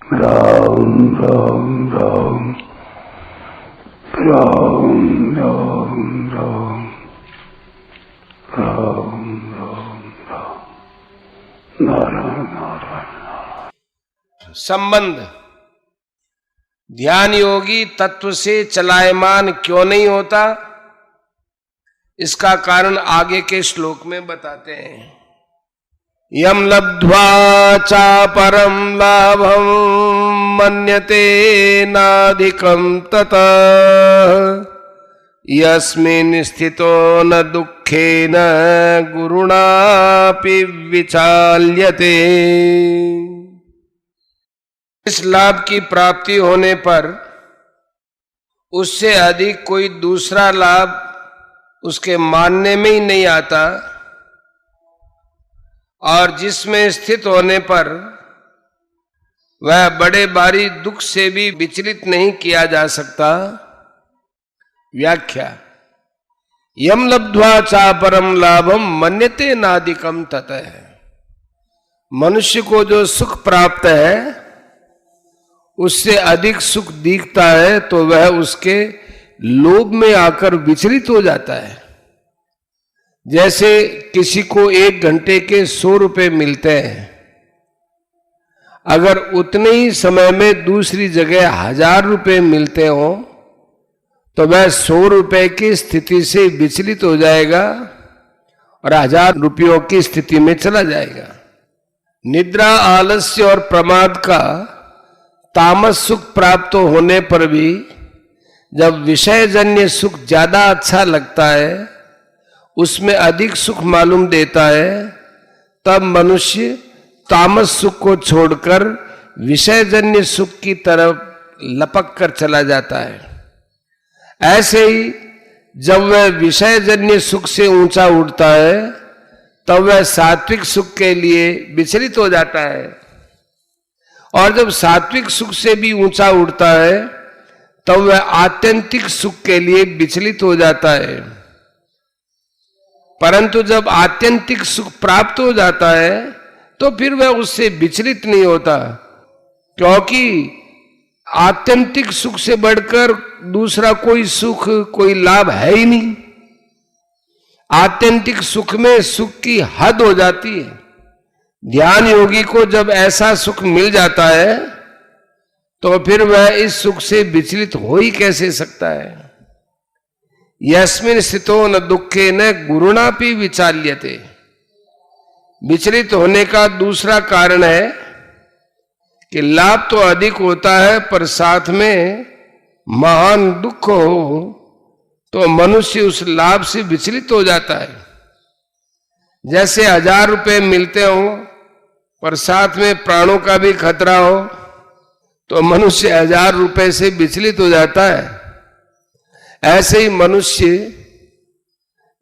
राम राम राम राम राम राम राम राम राम नारायण नारायण। संबंध ध्यान योगी तत्व से चलायमान क्यों नहीं होता, इसका कारण आगे के श्लोक में बताते हैं। यम लब्ध्वा चापरं लाभं मन्यते नाधिकं ततः यस्मिन् स्थितो न दुःखेन गुरुणापि विचाल्यते। इस लाभ की प्राप्ति होने पर उससे अधिक कोई दूसरा लाभ उसके मानने में ही नहीं आता, और जिसमें स्थित होने पर वह बड़े भारी दुख से भी विचलित नहीं किया जा सकता। व्याख्या। यम लब्ध्वा चापरं लाभं मन्यते नाधिकं ततः। मनुष्य को जो सुख प्राप्त है उससे अधिक सुख दिखता है तो वह उसके लोभ में आकर विचलित हो जाता है। जैसे किसी को 1 घंटे के 100 रुपए मिलते हैं, अगर उतने ही समय में दूसरी जगह 1000 रुपए मिलते हो तो वह 100 रुपए की स्थिति से विचलित हो जाएगा और 1000 रुपयों की स्थिति में चला जाएगा। निद्रा, आलस्य और प्रमाद का तामस सुख प्राप्त होने पर भी जब विषयजन्य सुख ज्यादा अच्छा लगता है, उसमें अधिक सुख मालूम देता है, तब मनुष्य तामस सुख को छोड़कर विषयजन्य सुख की तरफ लपक कर चला जाता है। ऐसे ही जब वह विषयजन्य सुख से ऊंचा उठता है तब वह सात्विक सुख के लिए विचलित हो जाता है, और जब सात्विक सुख से भी ऊंचा उठता है तब वह आत्यंतिक सुख के लिए विचलित हो जाता है। परंतु जब आत्यंतिक सुख प्राप्त हो जाता है तो फिर वह उससे विचलित नहीं होता, क्योंकि आत्यंतिक सुख से बढ़कर दूसरा कोई सुख, कोई लाभ है ही नहीं। आत्यंतिक सुख में सुख की हद हो जाती है। ध्यान योगी को जब ऐसा सुख मिल जाता है तो फिर वह इस सुख से विचलित हो ही कैसे सकता है। यस्मिन् स्थितो न दुःखेन गुरुणापि विचाल्यते। विचलित होने का दूसरा कारण है कि लाभ तो अधिक होता है पर साथ में महान दुख हो तो मनुष्य उस लाभ से विचलित हो जाता है। जैसे 1000 रुपए मिलते हो पर साथ में प्राणों का भी खतरा हो तो मनुष्य 1000 रुपए से विचलित हो जाता है। ऐसे ही मनुष्य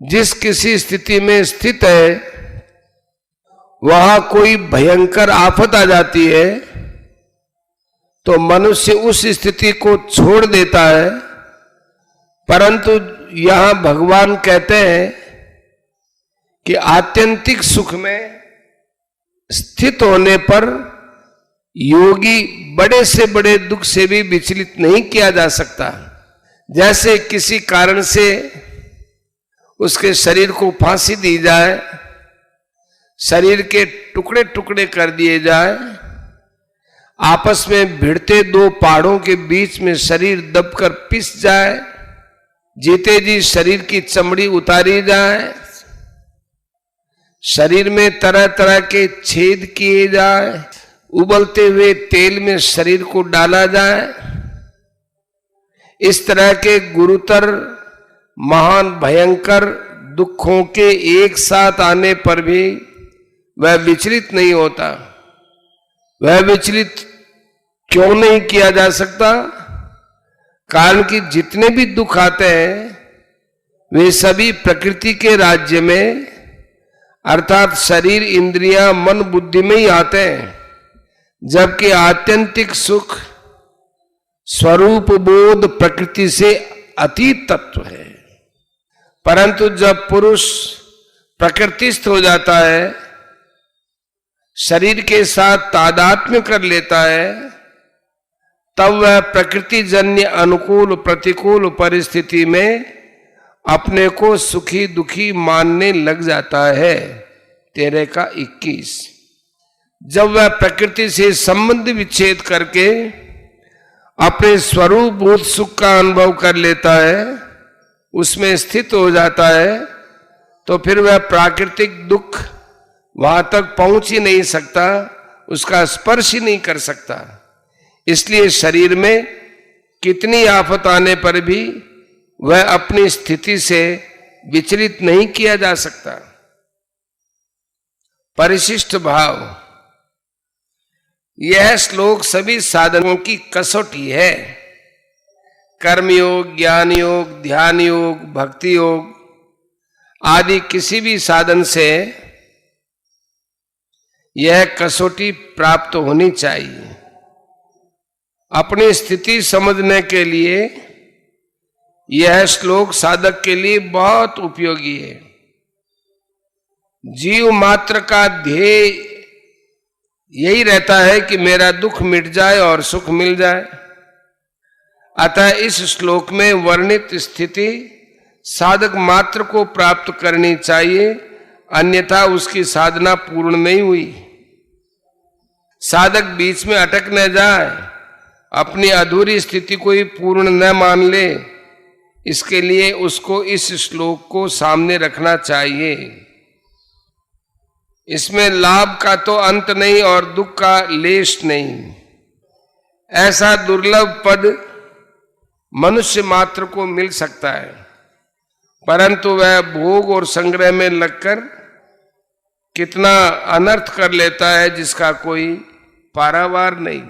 जिस किसी स्थिति में स्थित है वहां कोई भयंकर आफत आ जाती है तो मनुष्य उस स्थिति को छोड़ देता है, परंतु यहां भगवान कहते हैं कि आत्यंतिक सुख में स्थित होने पर योगी बड़े से बड़े दुख से भी विचलित नहीं किया जा सकता। जैसे किसी कारण से उसके शरीर को फांसी दी जाए, शरीर के टुकड़े टुकड़े कर दिए जाए, आपस में भिड़ते 2 पहाड़ों के बीच में शरीर दबकर पिस जाए, जीते जी शरीर की चमड़ी उतारी जाए, शरीर में तरह तरह के छेद किए जाए, उबलते हुए तेल में शरीर को डाला जाए, इस तरह के गुरुतर महान भयंकर दुखों के एक साथ आने पर भी वह विचलित नहीं होता। वह विचलित क्यों नहीं किया जा सकता? कारण कि जितने भी दुख आते हैं वे सभी प्रकृति के राज्य में अर्थात शरीर, इंद्रियां, मन, बुद्धि में ही आते हैं, जबकि आत्यंतिक सुख स्वरूप बोध प्रकृति से अतीत तत्व है। परंतु जब पुरुष प्रकृतिस्थ हो जाता है, शरीर के साथ तादात्म्य कर लेता है, तब वह प्रकृति जन्य अनुकूल प्रतिकूल परिस्थिति में अपने को सुखी दुखी मानने लग जाता है। 13 का 21। जब वह प्रकृति से संबंध विच्छेद करके अपने स्वरूप भूत सुख का अनुभव कर लेता है, उसमें स्थित हो जाता है, तो फिर वह प्राकृतिक दुख वहां तक पहुंच ही नहीं सकता, उसका स्पर्श ही नहीं कर सकता। इसलिए शरीर में कितनी आफत आने पर भी वह अपनी स्थिति से विचलित नहीं किया जा सकता। परिशिष्ट भाव। यह श्लोक सभी साधनों की कसौटी है। कर्मयोग, ज्ञान योग, ध्यान योग, भक्ति योग आदि किसी भी साधन से यह कसौटी प्राप्त होनी चाहिए। अपनी स्थिति समझने के लिए यह श्लोक साधक के लिए बहुत उपयोगी है। जीव मात्र का ध्येय यही रहता है कि मेरा दुख मिट जाए और सुख मिल जाए। अतः इस श्लोक में वर्णित स्थिति साधक मात्र को प्राप्त करनी चाहिए, अन्यथा उसकी साधना पूर्ण नहीं हुई। साधक बीच में अटक न जाए, अपनी अधूरी स्थिति को ही पूर्ण न मान ले, इसके लिए उसको इस श्लोक को सामने रखना चाहिए। इसमें लाभ का तो अंत नहीं और दुख का लेश नहीं। ऐसा दुर्लभ पद मनुष्य मात्र को मिल सकता है, परंतु वह भोग और संग्रह में लगकर कितना अनर्थ कर लेता है जिसका कोई पारावार नहीं।